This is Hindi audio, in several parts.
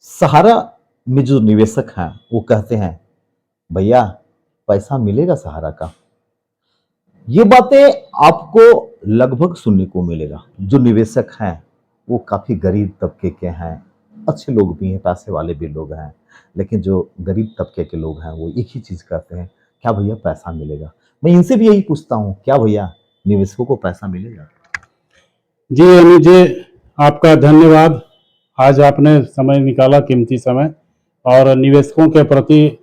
सहारा में जो निवेशक हैं वो कहते हैं भैया पैसा मिलेगा सहारा का। ये बातें आपको लगभग सुनने को मिलेगा। जो निवेशक हैं वो काफी गरीब तबके के हैं, अच्छे लोग भी हैं, पैसे वाले भी लोग हैं, लेकिन जो गरीब तबके के लोग हैं वो एक ही चीज कहते हैं, क्या भैया पैसा मिलेगा। मैं इनसे भी यही पूछता हूँ, क्या भैया निवेशकों को पैसा मिलेगा? जी अनिल जी, आपका धन्यवाद। आज आपने समय निकाला, कीमती समय, और निवेशकों के प्रति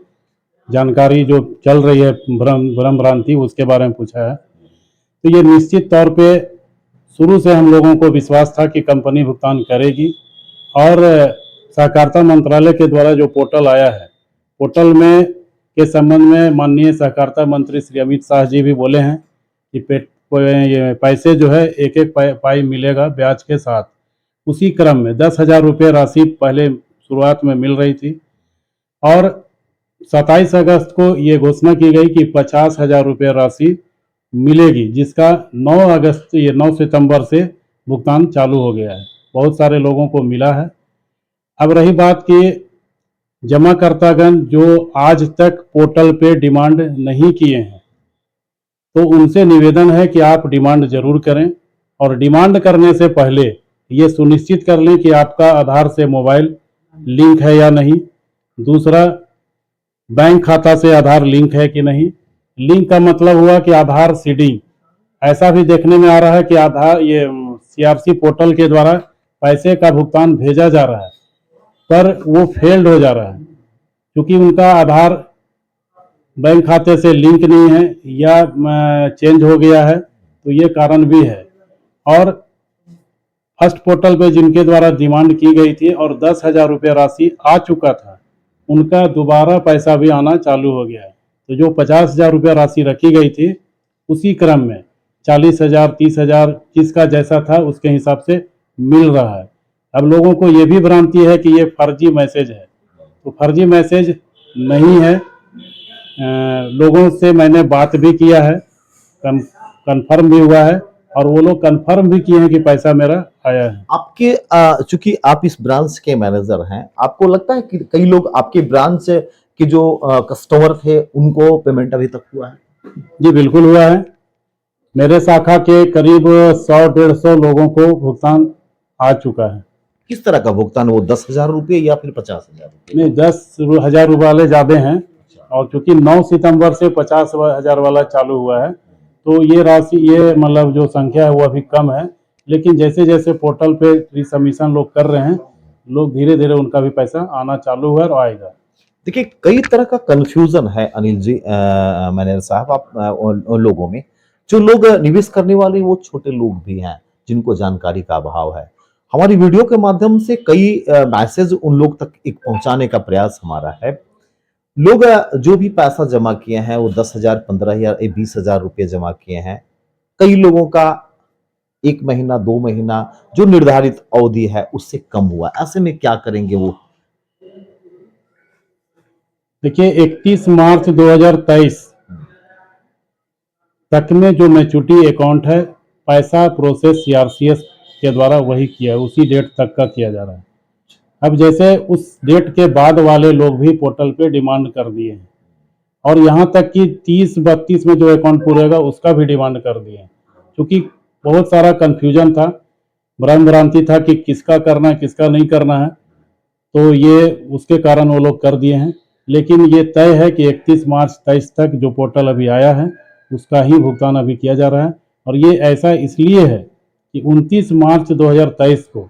जानकारी जो चल रही है, भ्रम भ्रम भ्रांति, उसके बारे में पूछा है। तो ये निश्चित तौर पे शुरू से हम लोगों को विश्वास था कि कंपनी भुगतान करेगी, और सहकारिता मंत्रालय के द्वारा जो पोर्टल आया है, पोर्टल में के संबंध में माननीय सहकारिता मंत्री श्री अमित शाह जी भी बोले हैं कि ये पैसे जो है एक एक पाई मिलेगा ब्याज के साथ। उसी क्रम में 10,000 रुपये राशि पहले शुरुआत में मिल रही थी, और 27 अगस्त को ये घोषणा की गई कि 50,000 रुपये राशि मिलेगी, जिसका 9 सितंबर से भुगतान चालू हो गया है। बहुत सारे लोगों को मिला है। अब रही बात कि जमाकर्तागण जो आज तक पोर्टल पे डिमांड नहीं किए हैं, तो उनसे निवेदन है कि आप डिमांड जरूर करें, और डिमांड करने से पहले ये सुनिश्चित कर लें कि आपका आधार से मोबाइल लिंक है या नहीं। दूसरा, बैंक खाता से आधार लिंक है कि नहीं। लिंक का मतलब हुआ कि आधार सीडिंग। ऐसा भी देखने में आ रहा है कि आधार ये सीआरसी पोर्टल के द्वारा पैसे का भुगतान भेजा जा रहा है, पर वो फेल्ड हो जा रहा है, क्योंकि उनका आधार बैंक खाते से लिंक नहीं है या चेंज हो गया है, तो ये कारण भी है। और फर्स्ट पोर्टल पे जिनके द्वारा डिमांड की गई थी और 10,000 रुपये राशि आ चुका था, उनका दोबारा पैसा भी आना चालू हो गया है। तो जो 50,000 रुपये राशि रखी गई थी, उसी क्रम में 40,000, 30,000, जिसका जैसा था उसके हिसाब से मिल रहा है। अब लोगों को ये भी भ्रांति है कि ये फर्जी मैसेज है, तो फर्जी मैसेज नहीं है। लोगों से मैंने बात भी किया है, कंफर्म भी हुआ है, और वो लोग कंफर्म भी किए हैं कि पैसा मेरा आया है। आपके चूंकि आप इस ब्रांच के मैनेजर हैं, आपको लगता है कि कई लोग आपके ब्रांच के जो कस्टमर थे उनको पेमेंट अभी तक हुआ है? जी बिल्कुल हुआ है। मेरे शाखा के करीब 100-150 लोगों को भुगतान आ चुका है। किस तरह का भुगतान? वो 10,000 रुपये या फिर 50,000 रुपये? नहीं, 10,000 रुपये वाले ज़्यादा हैं, और चूंकि 9 सितंबर से 50,000 वाला चालू हुआ है, तो ये राशि, ये मतलब जो संख्या है वो अभी कम है। लेकिन जैसे जैसे पोर्टल पे रिसबमिशन लोग कर रहे हैं, लोग धीरे धीरे उनका भी पैसा आना चालू हुआ और आएगा। देखिए, कई तरह का कंफ्यूजन है अनिल जी, मैनेजर साहब, आप उन लोगों में जो लोग निवेश करने वाले, वो छोटे लोग भी हैं जिनको जानकारी का अभाव है। हमारी वीडियो के माध्यम से कई मैसेज उन लोग तक एक पहुंचाने का प्रयास हमारा है। लोग जो भी पैसा जमा किए हैं, वो 10,000, 15,000, 20,000 रुपये जमा किए हैं। कई लोगों का 1 महीना, 2 महीना जो निर्धारित अवधि है उससे कम हुआ। ऐसे में क्या करेंगे वो? देखिए, 31 मार्च 2023 तक में जो मैच्योरिटी अकाउंट है, पैसा प्रोसेस सीआरसीएस के द्वारा वही किया है, उसी डेट तक का किया जा रहा है। अब जैसे उस डेट के बाद वाले लोग भी पोर्टल पे डिमांड कर दिए हैं, और यहाँ तक कि 30-32 में जो अकाउंट पूरेगा उसका भी डिमांड कर दिए हैं, क्योंकि बहुत सारा कन्फ्यूजन था, भ्रम भ्रांति था कि किसका करना है किसका नहीं करना है, तो ये उसके कारण वो लोग कर दिए हैं। लेकिन ये तय है कि 31 मार्च 23 तक जो पोर्टल अभी आया है उसका ही भुगतान अभी किया जा रहा है। और ये ऐसा इसलिए है कि 29 मार्च 2023 को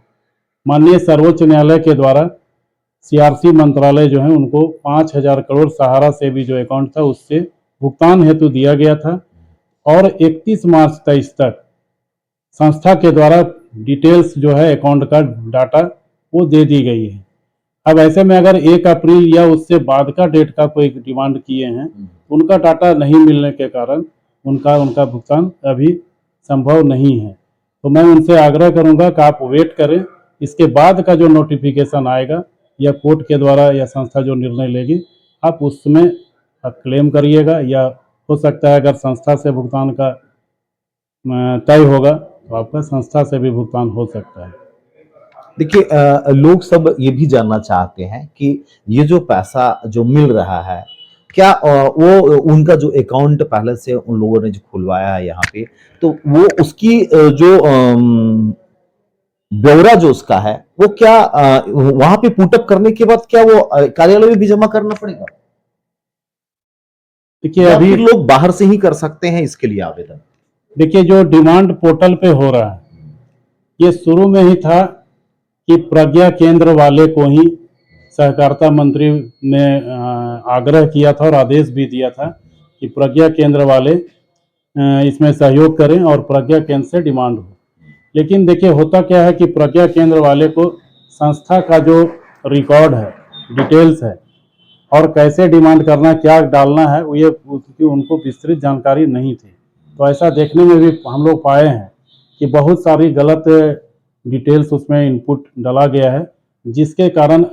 माननीय सर्वोच्च न्यायालय के द्वारा सीआरसी मंत्रालय जो है उनको 5,000 करोड़ सहारा से भी जो अकाउंट था उससे भुगतान हेतु दिया गया था, और 31 मार्च 23 तक संस्था के द्वारा डिटेल्स जो है अकाउंट का डाटा वो दे दी गई है। अब ऐसे में अगर 1 अप्रैल या उससे बाद का डेट का कोई डिमांड किए हैं, उनका डाटा नहीं मिलने के कारण उनका भुगतान अभी संभव नहीं है। तो मैं उनसे आग्रह करूंगा कि आप वेट करें, इसके बाद का जो नोटिफिकेशन आएगा या कोर्ट के द्वारा या संस्था जो निर्णय लेगी, आप उसमें क्लेम करिएगा, या हो सकता है अगर संस्था से भुगतान का तय होगा तो आपका संस्था से भी भुगतान हो सकता है। देखिए लोग सब ये भी जानना चाहते हैं कि ये जो पैसा जो मिल रहा है, क्या वो उनका जो अकाउंट पहले से उन लोगों ने जो खुलवाया है यहाँ पे, तो वो उसकी जो ब्यौरा जो उसका है, वो क्या वहाँ पे पुट अप करने के बाद क्या वो कार्यालय में भी जमा करना पड़ेगा? देखिए या अभी फिर लोग बाहर से ही कर सकते हैं इसके लिए आवेदन? देखिए जो डिमांड पोर्टल पे हो रहा है, ये शुरू में ही था कि प्रज्ञा केंद्र वाले को ही सहकारिता मंत्री ने आग्रह किया था और आदेश भी दिया था कि प्रज्ञा केंद्र वाले इसमें सहयोग करें और प्रज्ञा केंद्र से डिमांड हो। लेकिन देखिए होता क्या है कि प्रज्ञा केंद्र वाले को संस्था का जो रिकॉर्ड है, डिटेल्स है और कैसे डिमांड करना, क्या डालना है, वो ये उसकी उनको विस्तृत जानकारी नहीं थी। तो ऐसा देखने में भी हम लोग पाए हैं कि बहुत सारी गलत डिटेल्स उसमें इनपुट डाला गया है, जिसके कारण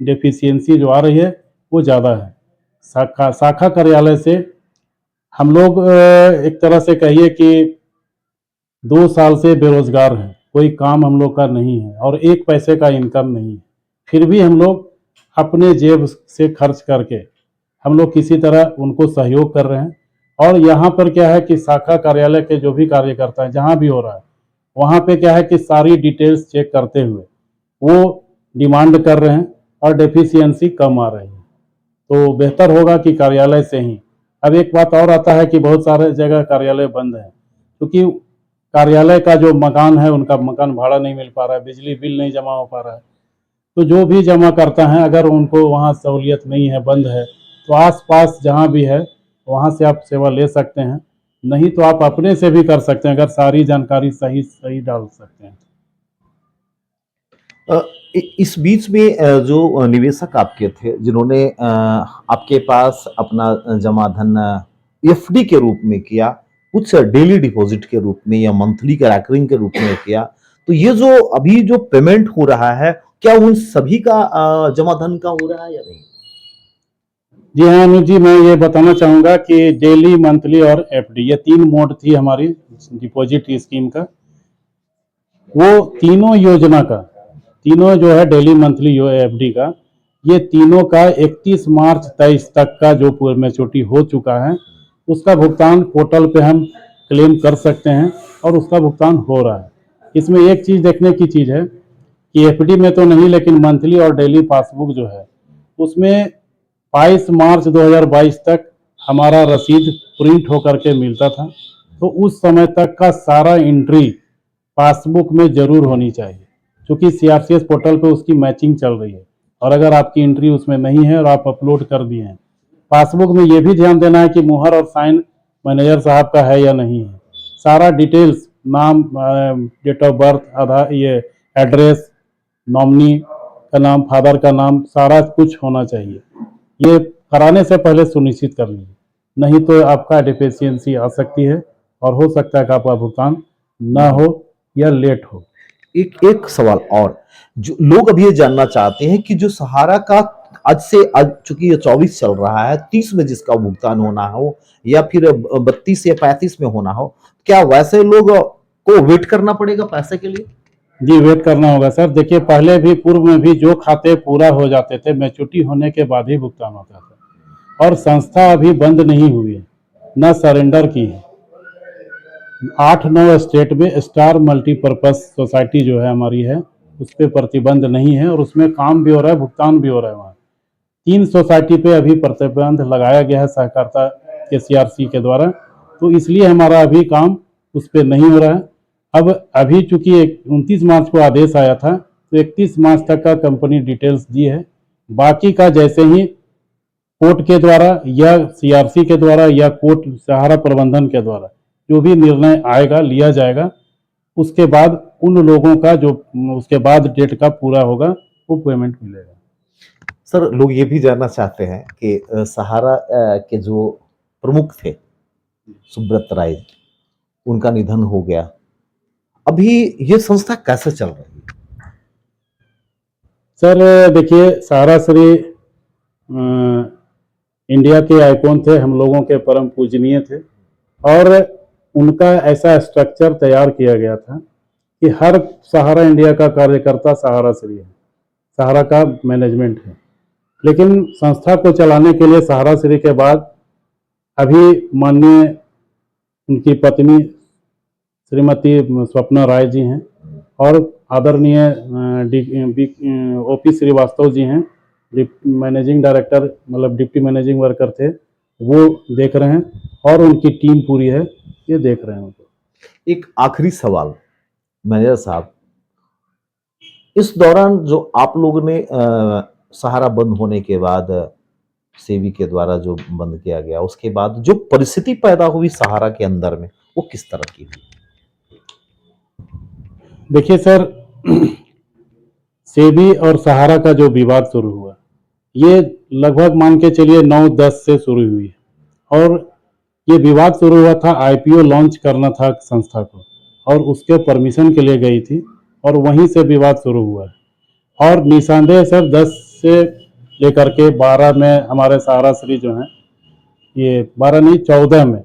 डेफिशिएंसी जो आ रही है वो ज़्यादा है। शाखा कार्यालय से हम लोग एक तरह से कहिए कि 2 साल से बेरोजगार हैं, कोई काम हम लोग का नहीं है और एक पैसे का इनकम नहीं है। फिर भी हम लोग अपने जेब से खर्च करके हम लोग किसी तरह उनको सहयोग कर रहे हैं। और यहाँ पर क्या है कि शाखा कार्यालय के जो भी कार्यकर्ता हैं, जहाँ भी हो रहा है, वहाँ पे क्या है कि सारी डिटेल्स चेक करते हुए वो डिमांड कर रहे हैं और डेफिशिएंसी कम आ रही है। तो बेहतर होगा कि कार्यालय से ही। अब एक बात और आता है कि बहुत सारे जगह कार्यालय बंद है, क्योंकि कार्यालय का जो मकान है उनका मकान भाड़ा नहीं मिल पा रहा है, बिजली बिल नहीं जमा हो पा रहा है। तो जो भी जमा करता है, अगर उनको वहाँ सहूलियत नहीं है, बंद है, तो आस-पास जहाँ भी है वहाँ से आप सेवा ले सकते हैं। नहीं तो आप अपने से भी कर सकते हैं, अगर सारी जानकारी सही सही डाल सकते हैं। इस बीच में जो निवेशक आपके थे जिन्होंने आपके पास अपना जमा धन एफडी के रूप में किया, कुछ डेली डिपॉजिट के रूप में या मंथली का रैकरिंग के रूप में किया, तो ये जो अभी जो पेमेंट हो रहा है, क्या उन सभी का जमा धन का हो रहा है या नहीं? जी हाँ अनुज जी, मैं ये बताना चाहूँगा कि डेली, मंथली और एफडी, ये 3 मोड थी हमारी डिपॉजिट स्कीम का। वो तीनों योजना का, तीनों जो है डेली, मंथली, एफडी का, ये तीनों का 31 मार्च 23 तक का जो पूरा मैच्योरिटी हो चुका है, उसका भुगतान पोर्टल पे हम क्लेम कर सकते हैं और उसका भुगतान हो रहा है। इसमें एक चीज़ देखने की चीज़ है कि एफडी में तो नहीं, लेकिन मंथली और डेली पासबुक जो है उसमें 22 मार्च 2022 तक हमारा रसीद प्रिंट होकर के मिलता था। तो उस समय तक का सारा एंट्री पासबुक में जरूर होनी चाहिए, क्योंकि सीआरसीएस पोर्टल पे उसकी मैचिंग चल रही है। और अगर आपकी एंट्री उसमें नहीं है और आप अपलोड कर दिए हैं, पासबुक में ये भी ध्यान देना है कि मुहर और साइन मैनेजर साहब का है या नहीं है। सारा डिटेल्स, नाम, डेट ऑफ बर्थ, आधार, ये एड्रेस, नॉमिनी का नाम, फादर का नाम, सारा कुछ होना चाहिए। ये कराने से पहले सुनिश्चित कर लीजिए, नहीं तो आपका डिफिशियंसी आ सकती है और हो सकता है कि आपका भुगतान ना हो या लेट हो। एक एक सवाल और, जो लोग अभी ये जानना चाहते हैं कि जो सहारा का आज से, आज चूंकि ये 24 चल रहा है, 30 में जिसका भुगतान होना हो या फिर 32 या 35 में होना हो, क्या वैसे लोग को वेट करना पड़ेगा पैसे के लिए? जी वेट करना होगा सर। देखिए पहले भी, पूर्व में भी जो खाते पूरा हो जाते थे, मैच्योरिटी होने के बाद ही भुगतान होता था। और संस्था अभी बंद नहीं हुई है, न सरेंडर की है। 8-9 स्टेट में स्टार मल्टीपर्पज सोसाइटी जो है हमारी है, उस पर प्रतिबंध नहीं है और उसमें काम भी हो रहा है, भुगतान भी हो रहा है। वहाँ 3 सोसाइटी पे अभी प्रतिबंध लगाया गया है सहकारिता के सीआरसी के द्वारा, तो इसलिए हमारा अभी काम उस पर नहीं हो रहा है। अब अभी चूंकि 29 मार्च को आदेश आया था, तो 31 मार्च तक का कंपनी डिटेल्स दी है। बाकी का जैसे ही कोर्ट के द्वारा या सीआरसी के द्वारा या कोर्ट सहारा प्रबंधन के द्वारा जो भी निर्णय आएगा, लिया जाएगा, उसके बाद उन लोगों का जो उसके बाद डेट का पूरा होगा वो पेमेंट मिलेगा। सर लोग ये भी जानना चाहते हैं कि सहारा के जो प्रमुख थे सुब्रत राय, उनका निधन हो गया, अभी ये संस्था कैसे चल रही है? सर देखिए, सहारा श्री इंडिया के आइकॉन थे, हम लोगों के परम पूजनीय थे और उनका ऐसा स्ट्रक्चर तैयार किया गया था कि हर सहारा इंडिया का कार्यकर्ता सहारा श्री है, सहारा का मैनेजमेंट है। लेकिन संस्था को चलाने के लिए सहारा श्री के बाद अभी माननीय उनकी पत्नी श्रीमती स्वप्ना राय जी हैं और आदरणीय ओपी श्रीवास्तव जी हैं, मैनेजिंग डायरेक्टर, मतलब डिप्टी मैनेजिंग वर्कर थे, वो देख रहे हैं और उनकी टीम पूरी है, ये देख रहे हैं उनको। एक आखिरी सवाल मैनेजर साहब, इस दौरान जो आप लोगों ने सहारा बंद होने के बाद सेवी के द्वारा जो बंद किया गया, उसके बाद जो परिस्थिति पैदा हुई सहारा के अंदर में, वो किस तरह की हुई? देखिए सर, सेबी और सहारा का जो विवाद शुरू हुआ, ये लगभग मान के चलिए 9-10 से शुरू हुई है और ये विवाद शुरू हुआ था, आईपीओ लॉन्च करना था संस्था को और उसके परमिशन के लिए गई थी और वहीं से विवाद शुरू हुआ है। और निसंदेह सर 10 से लेकर के 12 में हमारे सहारा श्री जो हैं, ये 12 नहीं 14 में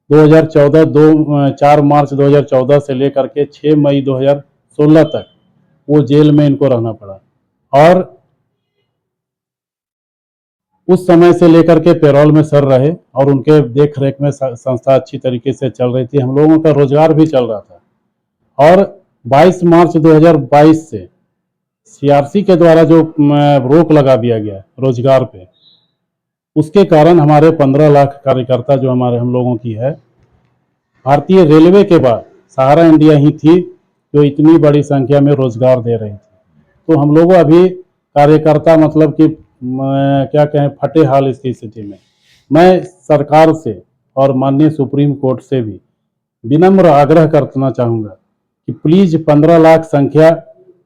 2014 4 मार्च 2014 से लेकर के 6 मई 2016 तक वो जेल में इनको रहना पड़ा और उस समय से लेकर के पेरोल में सर रहे और उनके देख रेख में संस्था अच्छी तरीके से चल रही थी, हम लोगों का रोजगार भी चल रहा था। और 22 मार्च 2022 से सीआरसी के द्वारा जो रोक लगा दिया गया रोजगार पे, उसके कारण हमारे 15 लाख कार्यकर्ता जो हम लोगों की है, भारतीय रेलवे के बाद सहारा इंडिया ही थी जो इतनी बड़ी संख्या में रोजगार दे रही थी। तो हम लोग अभी कार्यकर्ता मतलब कि क्या कहें, फटे हाल इसकी स्थिति में। मैं सरकार से और माननीय सुप्रीम कोर्ट से भी विनम्र आग्रह करना चाहूँगा कि प्लीज 15 लाख संख्या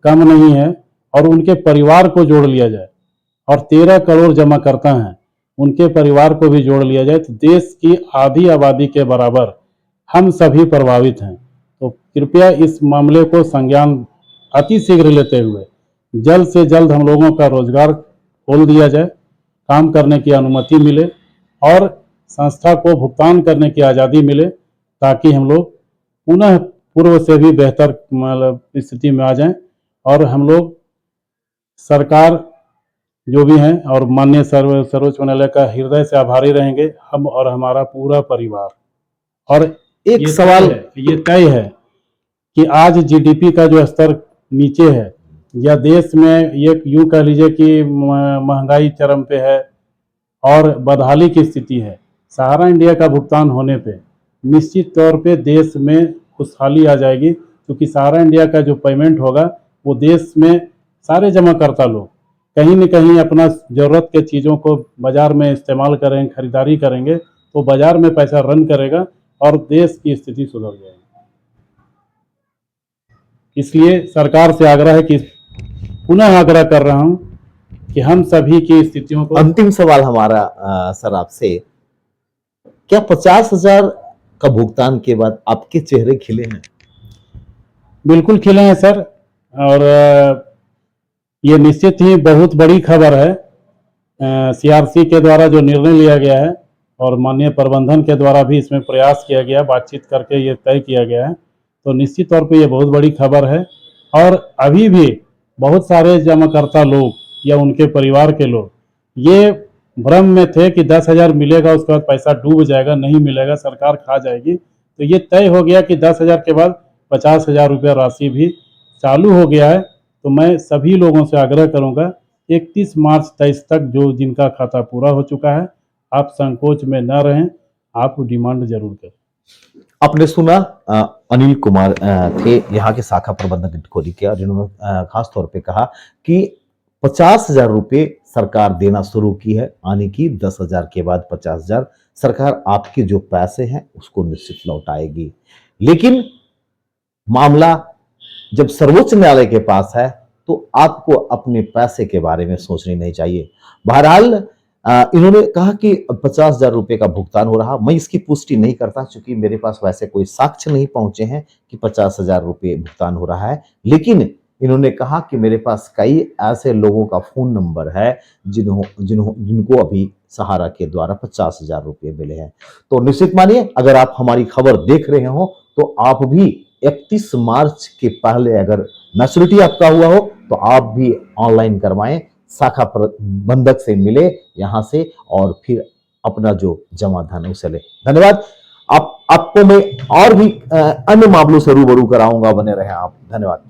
कम नहीं है और उनके परिवार को जोड़ लिया जाए और 13 करोड़ जमाकर्ता हैं, उनके परिवार को भी जोड़ लिया जाए तो देश की आधी आबादी के बराबर हम सभी प्रभावित हैं। तो कृपया इस मामले को संज्ञान अति शीघ्र लेते हुए जल्द से जल्द हम लोगों का रोजगार खोल दिया जाए, काम करने की अनुमति मिले और संस्था को भुगतान करने की आज़ादी मिले, ताकि हम लोग पुनः पूर्व से भी बेहतर मतलब स्थिति में आ जाएं और हम लोग सरकार जो भी हैं और माननीय सर्वोच्च न्यायालय का हृदय से आभारी रहेंगे, हम और हमारा पूरा परिवार। और एक सवाल ये तय है कि आज जीडीपी का जो स्तर नीचे है या देश में ये यूं कह लीजिए कि महंगाई चरम पे है और बदहाली की स्थिति है, सहारा इंडिया का भुगतान होने पे निश्चित तौर पे देश में खुशहाली आ जाएगी, क्योंकि सहारा इंडिया का जो पेमेंट होगा वो देश में सारे जमाकर्ता लोग कहीं न कहीं अपना ज़रूरत के चीज़ों को बाज़ार में इस्तेमाल करेंगे, खरीदारी करेंगे, तो बाज़ार में पैसा रन करेगा और देश की स्थिति सुधर जाएगी। इसलिए सरकार से आग्रह है कि पुनः आग्रह कर रहा हूं कि हम सभी की स्थितियों को। अंतिम सवाल हमारा सर आपसे, क्या 50,000 का भुगतान के बाद आपके चेहरे खिले हैं? बिल्कुल खिले हैं सर, और ये निश्चित ही बहुत बड़ी खबर है। सीआरसी के द्वारा जो निर्णय लिया गया है और माननीय प्रबंधन के द्वारा भी इसमें प्रयास किया गया, बातचीत करके ये तय किया गया है, तो निश्चित तौर पे ये बहुत बड़ी खबर है। और अभी भी बहुत सारे जमाकर्ता लोग या उनके परिवार के लोग ये भ्रम में थे कि 10,000 मिलेगा, उसके बाद पैसा डूब जाएगा, नहीं मिलेगा, सरकार खा जाएगी। तो ये तय हो गया कि 10,000 के बाद 50,000 रुपया राशि भी चालू हो गया है। तो मैं सभी लोगों से आग्रह करूंगा 31 मार्च 23 तक जो जिनका खाता पूरा हो चुका है, आप संकोच में न रहें, आप डिमांड जरूर करें। आपने सुना अनिल कुमार थे यहाँ के शाखा प्रबंधक इटखोरी के, और जिन्होंने खास तौर पे कहा कि 50,000 रुपये सरकार देना शुरू की है, आने की 10,000 के बाद 50,000 सरकार आपके जो पैसे हैं उसको निश्चित लौटाएगी। लेकिन मामला जब सर्वोच्च न्यायालय के पास है तो आपको अपने पैसे के बारे में सोचनी नहीं चाहिए। बहरहाल इन्होंने कहा कि 50,000 रुपये का भुगतान हो रहा, मैं इसकी पुष्टि नहीं करता क्योंकि मेरे पास वैसे कोई साक्ष्य नहीं पहुंचे हैं कि 50,000 रुपये भुगतान हो रहा है। लेकिन इन्होंने कहा कि मेरे पास कई ऐसे लोगों का फोन नंबर है जिनको अभी सहारा के द्वारा 50,000 रुपये मिले हैं। तो निश्चित मानिए, अगर आप हमारी खबर देख रहे हो तो आप भी 31 मार्च के पहले अगर मैच्योरिटी आपका हुआ हो तो आप भी ऑनलाइन करवाएं, शाखा प्रबंधक से मिले यहाँ से और फिर अपना जो जमा धन है उसे ले। धन्यवाद। आपको मैं और भी अन्य मामलों से रूबरू कराऊंगा, बने रहे आप। धन्यवाद।